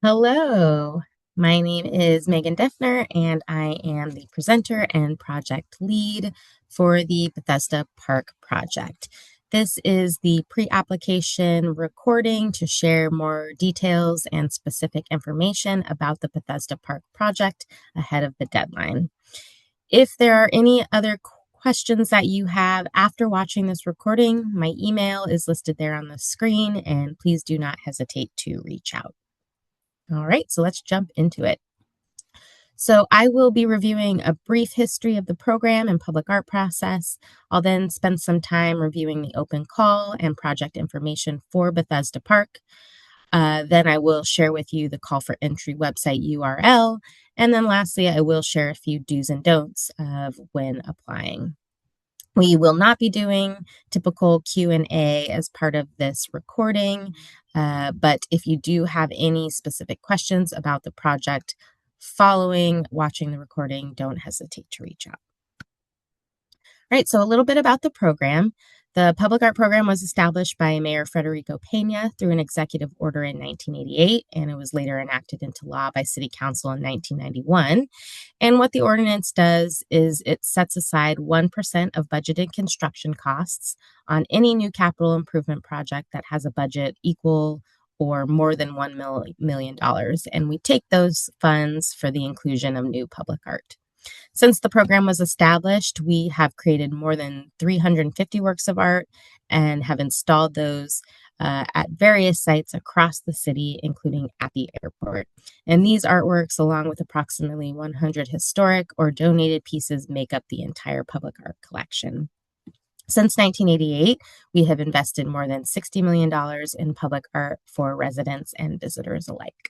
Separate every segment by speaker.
Speaker 1: Hello, my name is Megan Defner, and I am the presenter and project lead for the Bethesda Park project. This is the pre-application recording to share more details and specific information about the Bethesda Park project ahead of the deadline. If there are any other questions that you have after watching this recording, my email is listed there on the screen, and please do not hesitate to reach out. All right, so let's jump into it. So I will be reviewing a brief history of the program and public art process. I'll then spend some time reviewing the open call and project information for Bethesda Park. Then I will share with you the call for entry website URL. And then lastly, I will share a few do's and don'ts of when applying. We will not be doing typical Q&A as part of this recording, but if you do have any specific questions about the project following watching the recording, don't hesitate to reach out. All right, so a little bit about the program. The public art program was established by Mayor Federico Pena through an executive order in 1988, and it was later enacted into law by City Council in 1991. And what the ordinance does is it sets aside 1% of budgeted construction costs on any new capital improvement project that has a budget equal or more than $1 million. And we take those funds for the inclusion of new public art. Since the program was established, we have created more than 350 works of art and have installed those at various sites across the city, including at the airport. And these artworks, along with approximately 100 historic or donated pieces, make up the entire public art collection. Since 1988, we have invested more than $60 million in public art for residents and visitors alike.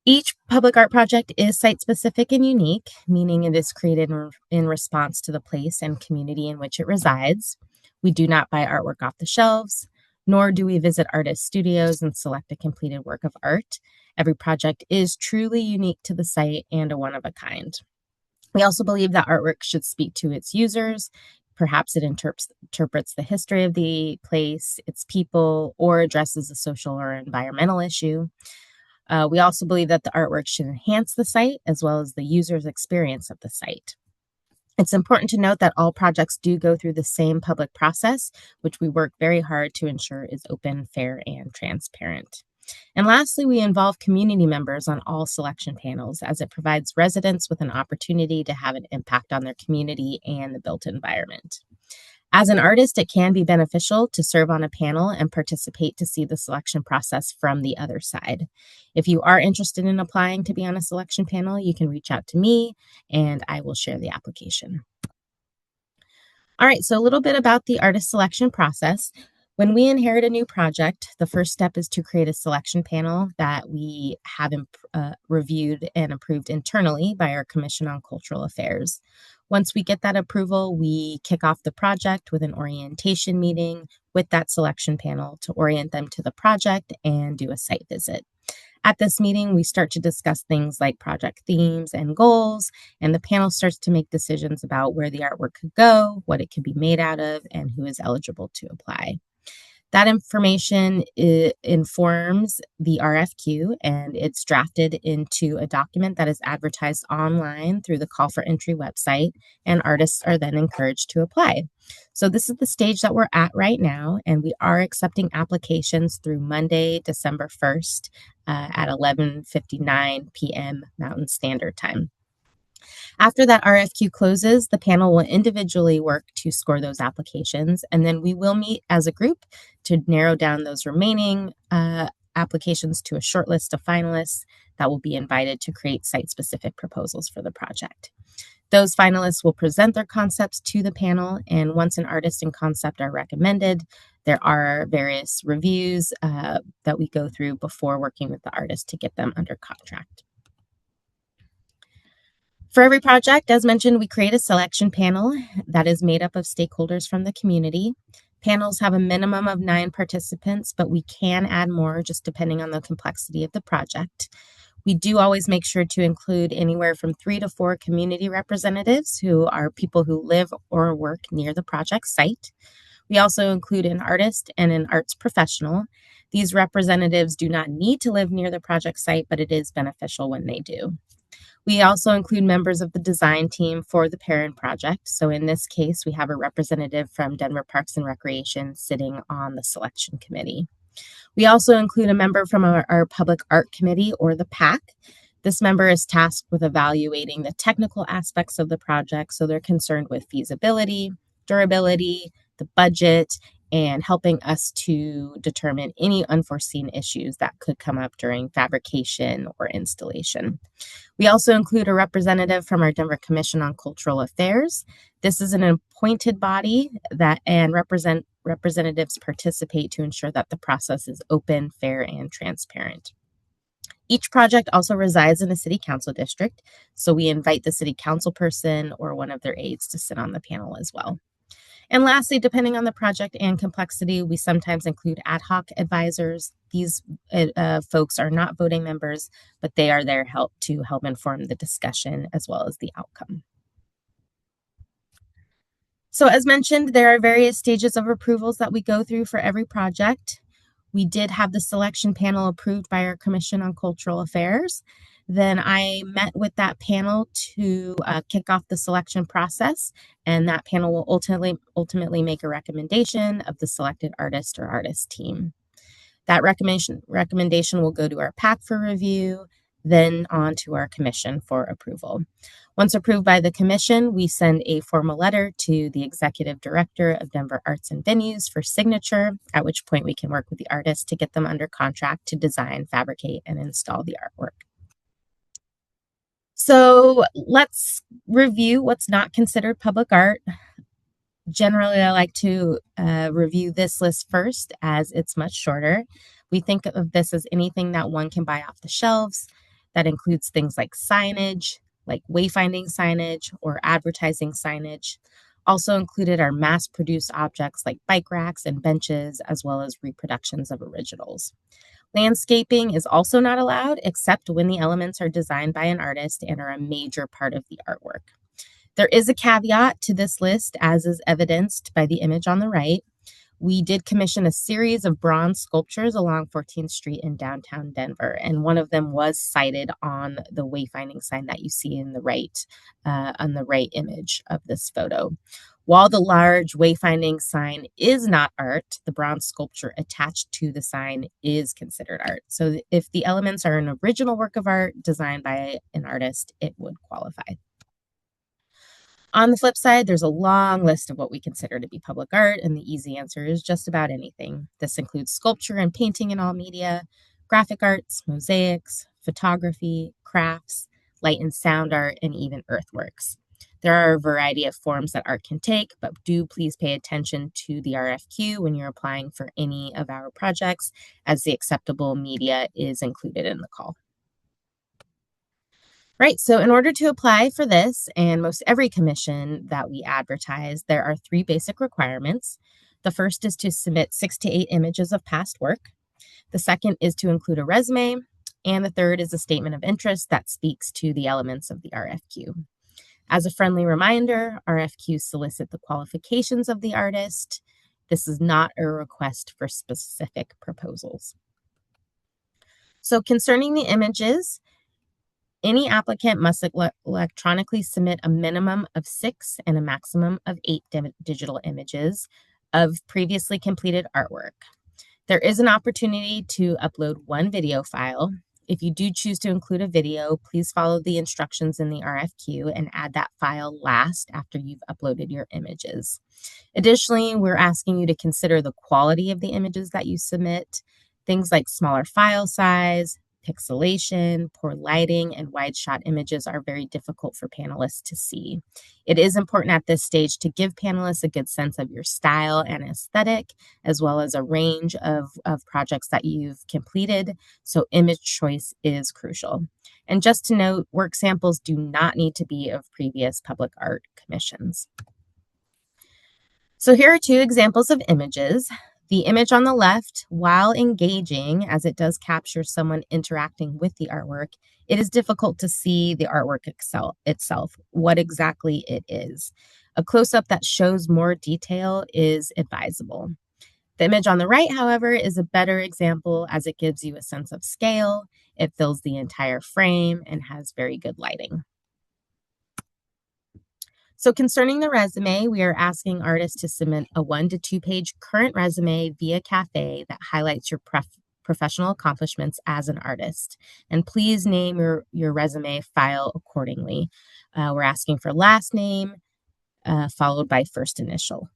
Speaker 1: Each public art project is site-specific and unique, meaning it is created in response to the place and community in which it resides. We do not buy artwork off the shelves, nor do we visit artist studios and select a completed work of art. Every project is truly unique to the site and a one-of-a-kind. We also believe that artwork should speak to its users. Perhaps it interprets the history of the place, its people, or addresses a social or environmental issue. We also believe that the artwork should enhance the site as well as the user's experience of the site. It's important to note that all projects do go through the same public process, which we work very hard to ensure is open, fair, and transparent. And lastly, we involve community members on all selection panels as it provides residents with an opportunity to have an impact on their community and the built environment. As an artist, it can be beneficial to serve on a panel and participate to see the selection process from the other side. If you are interested in applying to be on a selection panel, you can reach out to me and I will share the application. All right, so a little bit about the artist selection process. When we inherit a new project, the first step is to create a selection panel that we have reviewed and approved internally by our Commission on Cultural Affairs. Once we get that approval, we kick off the project with an orientation meeting with that selection panel to orient them to the project and do a site visit. At this meeting, we start to discuss things like project themes and goals, and the panel starts to make decisions about where the artwork could go, what it could be made out of, and who is eligible to apply. That information informs the RFQ, and it's drafted into a document that is advertised online through the call for entry website, and artists are then encouraged to apply. So this is the stage that we're at right now, and we are accepting applications through Monday, December 1st at 11:59 p.m. Mountain Standard Time. After that RFQ closes, the panel will individually work to score those applications, and then we will meet as a group to narrow down those remaining applications to a short list of finalists that will be invited to create site-specific proposals for the project. Those finalists will present their concepts to the panel, and once an artist and concept are recommended, there are various reviews that we go through before working with the artist to get them under contract. For every project, as mentioned, we create a selection panel that is made up of stakeholders from the community. Panels have a minimum of 9 participants, but we can add more just depending on the complexity of the project. We do always make sure to include anywhere from 3 to 4 community representatives who are people who live or work near the project site. We also include an artist and an arts professional. These representatives do not need to live near the project site, but it is beneficial when they do. We also include members of the design team for the parent project. So in this case, we have a representative from Denver Parks and Recreation sitting on the selection committee. We also include a member from our Public Art Committee, or the PAC. This member is tasked with evaluating the technical aspects of the project, so they're concerned with feasibility, durability, the budget, and helping us to determine any unforeseen issues that could come up during fabrication or installation. We also include a representative from our Denver Commission on Cultural Affairs. This is an appointed body and representatives participate to ensure that the process is open, fair, and transparent. Each project also resides in a city council district, so we invite the city council person or one of their aides to sit on the panel as well. And lastly, depending on the project and complexity, we sometimes include ad hoc advisors. These folks are not voting members, but they are there to help inform the discussion as well as the outcome. So as mentioned, there are various stages of approvals that we go through for every project. We did have the selection panel approved by our Commission on Cultural Affairs. Then I met with that panel to kick off the selection process, and that panel will ultimately make a recommendation of the selected artist or artist team. That recommendation will go to our PAC for review, then on to our commission for approval. Once approved by the commission, we send a formal letter to the executive director of Denver Arts and Venues for signature, at which point we can work with the artist to get them under contract to design, fabricate, and install the artwork. So let's review what's not considered public art. Generally, I like to review this list first as it's much shorter. We think of this as anything that one can buy off the shelves. That includes things like signage, like wayfinding signage or advertising signage. Also included are mass-produced objects like bike racks and benches, as well as reproductions of originals. Landscaping is also not allowed, except when the elements are designed by an artist and are a major part of the artwork. There is a caveat to this list, as is evidenced by the image on the right. We did commission a series of bronze sculptures along 14th Street in downtown Denver, and one of them was cited on the wayfinding sign that you see on the right image of this photo. While the large wayfinding sign is not art, the bronze sculpture attached to the sign is considered art. So if the elements are an original work of art designed by an artist, it would qualify. On the flip side, there's a long list of what we consider to be public art, and the easy answer is just about anything. This includes sculpture and painting in all media, graphic arts, mosaics, photography, crafts, light and sound art, and even earthworks. There are a variety of forms that art can take, but do please pay attention to the RFQ when you're applying for any of our projects, as the acceptable media is included in the call. Right, so in order to apply for this and most every commission that we advertise, there are 3 basic requirements. The first is to submit 6 to 8 images of past work. The second is to include a resume. And the third is a statement of interest that speaks to the elements of the RFQ. As a friendly reminder, RFQs solicit the qualifications of the artist. This is not a request for specific proposals. So concerning the images, any applicant must electronically submit a minimum of 6 and a maximum of 8 digital images of previously completed artwork. There is an opportunity to upload 1 video file. If you do choose to include a video, please follow the instructions in the RFQ and add that file last after you've uploaded your images. Additionally, we're asking you to consider the quality of the images that you submit. Things like smaller file size, pixelation, poor lighting, and wide shot images are very difficult for panelists to see. It is important at this stage to give panelists a good sense of your style and aesthetic, as well as a range of projects that you've completed, so image choice is crucial. And just to note, work samples do not need to be of previous public art commissions. So here are 2 examples of images. The image on the left, while engaging, as it does capture someone interacting with the artwork, it is difficult to see the artwork itself, what exactly it is. A close-up that shows more detail is advisable. The image on the right, however, is a better example as it gives you a sense of scale. It fills the entire frame and has very good lighting. So concerning the resume, we are asking artists to submit a 1 to 2 page current resume via Cafe that highlights your professional accomplishments as an artist. And please name your resume file accordingly. We're asking for last name followed by first initial.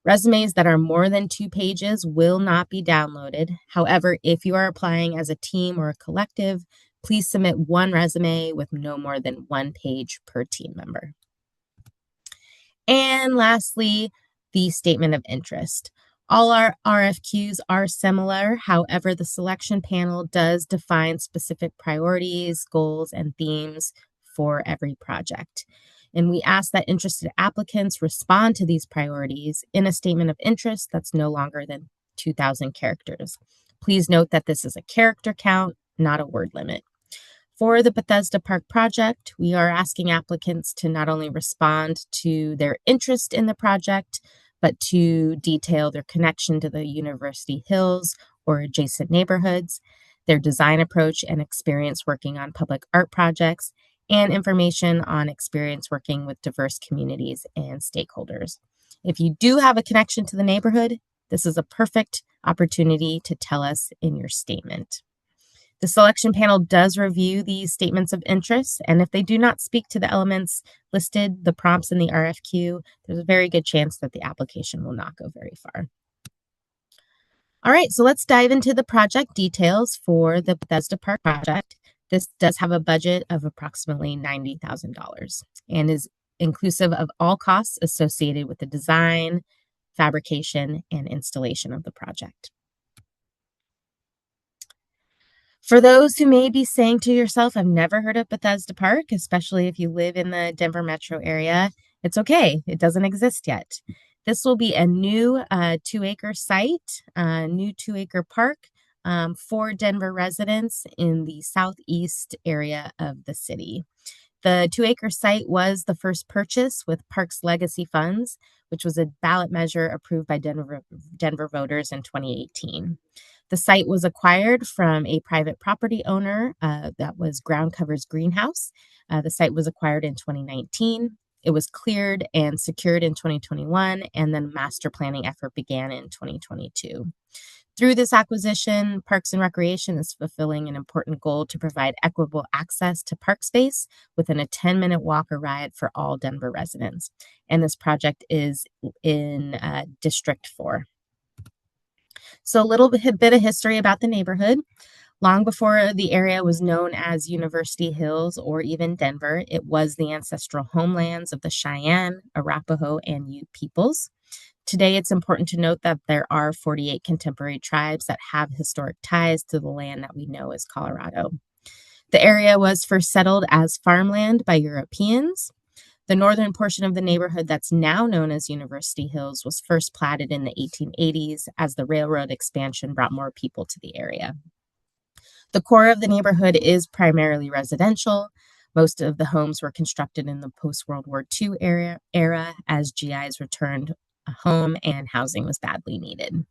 Speaker 1: Resumes that are more than 2 pages will not be downloaded. However, if you are applying as a team or a collective, please submit one resume with no more than 1 page per team member. And lastly, the statement of interest. All our RFQs are similar. However, the selection panel does define specific priorities, goals, and themes for every project. And we ask that interested applicants respond to these priorities in a statement of interest that's no longer than 2,000 characters. Please note that this is a character count, not a word limit. For the Bethesda Park project, we are asking applicants to not only respond to their interest in the project, but to detail their connection to the University Hills or adjacent neighborhoods, their design approach and experience working on public art projects, and information on experience working with diverse communities and stakeholders. If you do have a connection to the neighborhood, this is a perfect opportunity to tell us in your statement. The selection panel does review these statements of interest, and if they do not speak to the elements listed, the prompts in the RFQ, there's a very good chance that the application will not go very far. All right, so let's dive into the project details for the Bethesda Park project. This does have a budget of approximately $90,000 and is inclusive of all costs associated with the design, fabrication, and installation of the project. For those who may be saying to yourself, I've never heard of Bethesda Park, especially if you live in the Denver metro area, it's okay. It doesn't exist yet. This will be a new 2-acre site, new 2-acre park for Denver residents in the southeast area of the city. The 2-acre site was the first purchase with Parks Legacy Funds, which was a ballot measure approved by Denver voters in 2018. The site was acquired from a private property owner that was Ground Covers Greenhouse. The site was acquired in 2019. It was cleared and secured in 2021, and then master planning effort began in 2022. Through this acquisition, Parks and Recreation is fulfilling an important goal to provide equitable access to park space within a 10-minute walk or ride for all Denver residents. And this project is in District 4. So a little bit of history about the neighborhood. Long before the area was known as University Hills or even Denver, it was the ancestral homelands of the Cheyenne, Arapaho, and Ute peoples. Today, it's important to note that there are 48 contemporary tribes that have historic ties to the land that we know as Colorado. The area was first settled as farmland by Europeans. The northern portion of the neighborhood that's now known as University Hills was first platted in the 1880s as the railroad expansion brought more people to the area. The core of the neighborhood is primarily residential. Most of the homes were constructed in the post-World War II era as GIs returned home and housing was badly needed.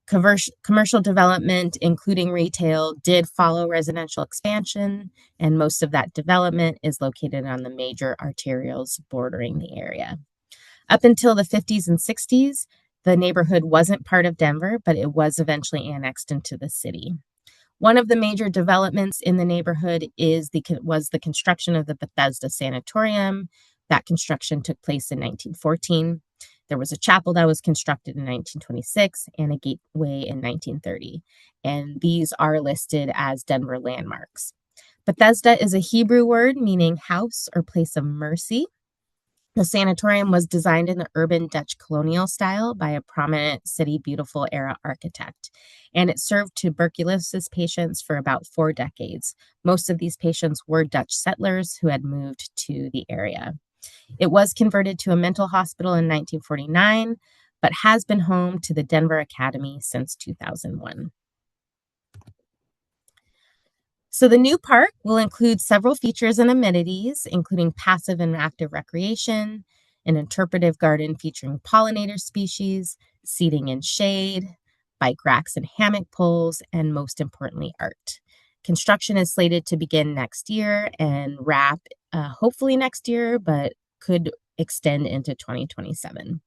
Speaker 1: Commercial development, including retail, did follow residential expansion, and most of that development is located on the major arterials bordering the area. Up until the 50s and 60s, the neighborhood wasn't part of Denver, but it was eventually annexed into the city. One of the major developments in the neighborhood was the construction of the Bethesda Sanatorium. That construction took place in 1914. There was a chapel that was constructed in 1926 and a gateway in 1930. And these are listed as Denver landmarks. Bethesda is a Hebrew word meaning house or place of mercy. The sanatorium was designed in the urban Dutch colonial style by a prominent City Beautiful era architect, and it served tuberculosis patients for about 4 decades. Most of these patients were Dutch settlers who had moved to the area. It was converted to a mental hospital in 1949, but has been home to the Denver Academy since 2001. So the new park will include several features and amenities, including passive and active recreation, an interpretive garden featuring pollinator species, seating and shade, bike racks and hammock poles, and most importantly, art. Construction is slated to begin next year and wrap hopefully next year, but could extend into 2027.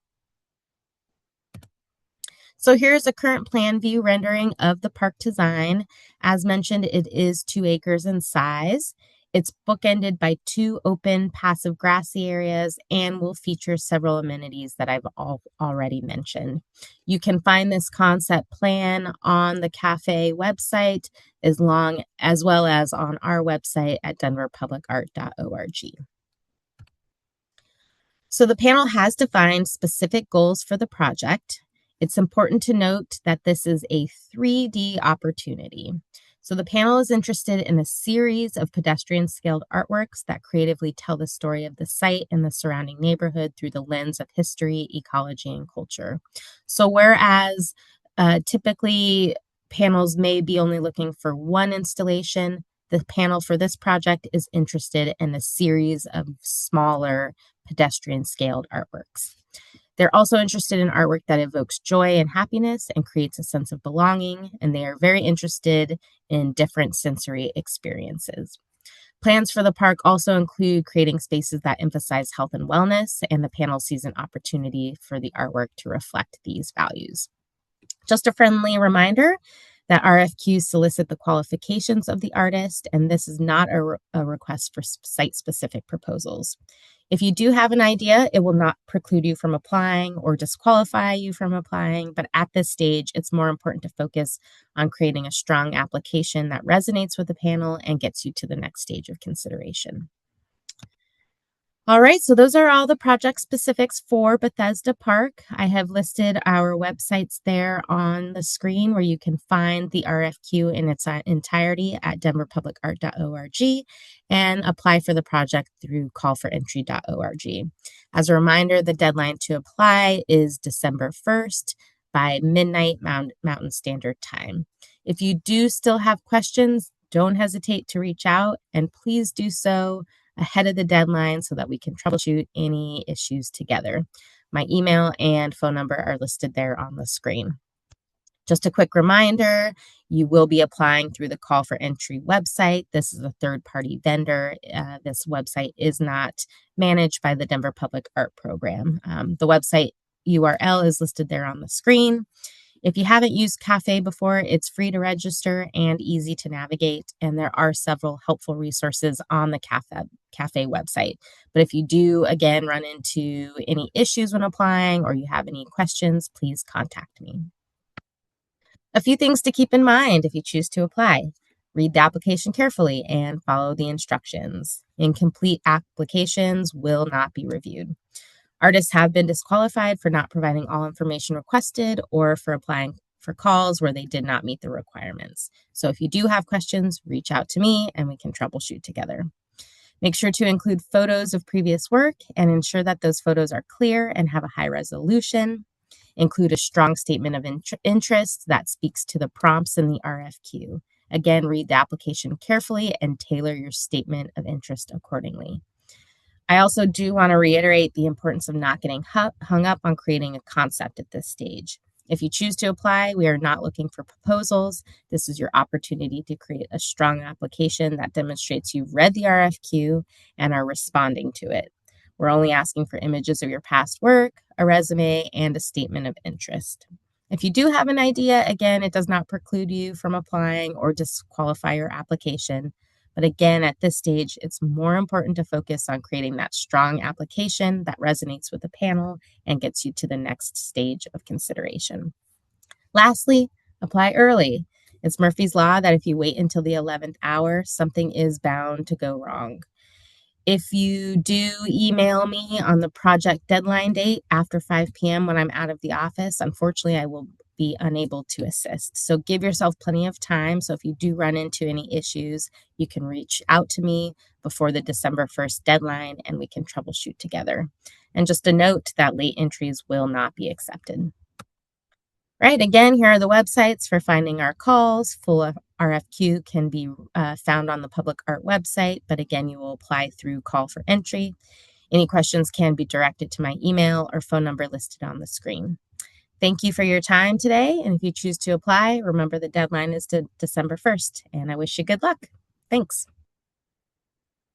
Speaker 1: So here's a current plan view rendering of the park design. As mentioned, it is 2 acres in size. It's bookended by 2 open passive grassy areas and will feature several amenities that I've already mentioned. You can find this concept plan on the cafe website as well as on our website at denverpublicart.org. So the panel has defined specific goals for the project. It's important to note that this is a 3D opportunity. So the panel is interested in a series of pedestrian scaled artworks that creatively tell the story of the site and the surrounding neighborhood through the lens of history, ecology, and culture. So whereas typically panels may be only looking for one installation, the panel for this project is interested in a series of smaller pedestrian scaled artworks. They're also interested in artwork that evokes joy and happiness and creates a sense of belonging, and they are very interested in different sensory experiences. Plans for the park also include creating spaces that emphasize health and wellness, and the panel sees an opportunity for the artwork to reflect these values. Just a friendly reminder that RFQs solicit the qualifications of the artist, and this is not a request for site-specific proposals. If you do have an idea, it will not preclude you from applying or disqualify you from applying, but at this stage, it's more important to focus on creating a strong application that resonates with the panel and gets you to the next stage of consideration. All right, so those are all the project specifics for Bethesda Park. I have listed our websites there on the screen where you can find the RFQ in its entirety at denverpublicart.org and apply for the project through callforentry.org. As a reminder, the deadline to apply is December 1st by midnight Mountain Standard Time. If you do still have questions, don't hesitate to reach out, and please do so ahead of the deadline so that we can troubleshoot any issues together. My email and phone number are listed there on the screen. Just a quick reminder, you will be applying through the Call for Entry website. This is a third-party vendor. This website is not managed by the Denver Public Art Program. The website URL is listed there on the screen. If you haven't used Cafe before, it's free to register and easy to navigate, and there are several helpful resources on the Cafe website. But if you do, again, run into any issues when applying or you have any questions, please contact me. A few things to keep in mind if you choose to apply. Read the application carefully and follow the instructions. Incomplete applications will not be reviewed. Artists have been disqualified for not providing all information requested or for applying for calls where they did not meet the requirements. So if you do have questions, reach out to me and we can troubleshoot together. Make sure to include photos of previous work and ensure that those photos are clear and have a high resolution. Include a strong statement of interest that speaks to the prompts in the RFQ. Again, read the application carefully and tailor your statement of interest accordingly. I also do want to reiterate the importance of not getting hung up on creating a concept at this stage. If you choose to apply, we are not looking for proposals. This is your opportunity to create a strong application that demonstrates you've read the RFQ and are responding to it. We're only asking for images of your past work, a resume, and a statement of interest. If you do have an idea, again, it does not preclude you from applying or disqualify your application. But again, at this stage, it's more important to focus on creating that strong application that resonates with the panel and gets you to the next stage of consideration. Lastly, apply early. It's Murphy's Law that if you wait until the 11th hour, something is bound to go wrong. If you do email me on the project deadline date after 5 p.m. when I'm out of the office, unfortunately, I will be unable to assist. So give yourself plenty of time. So if you do run into any issues, you can reach out to me before the December 1st deadline and we can troubleshoot together. And just a note that late entries will not be accepted. Right, again, here are the websites for finding our calls. Full RFQ can be found on the Public Art website, but again, you will apply through Call for Entry. Any questions can be directed to my email or phone number listed on the screen. Thank you for your time today. And if you choose to apply, remember the deadline is to December 1st. And I wish you good luck. Thanks.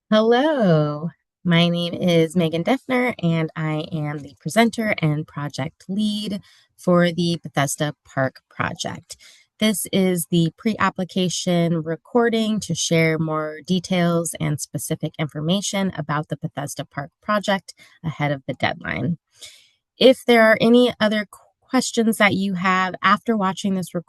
Speaker 1: Hello. My name is Megan Defner, and I am the presenter and project lead for the Bethesda Park project. This is the pre-application recording to share more details and specific information about the Bethesda Park project ahead of the deadline. If there are any other questions that you have after watching this recording,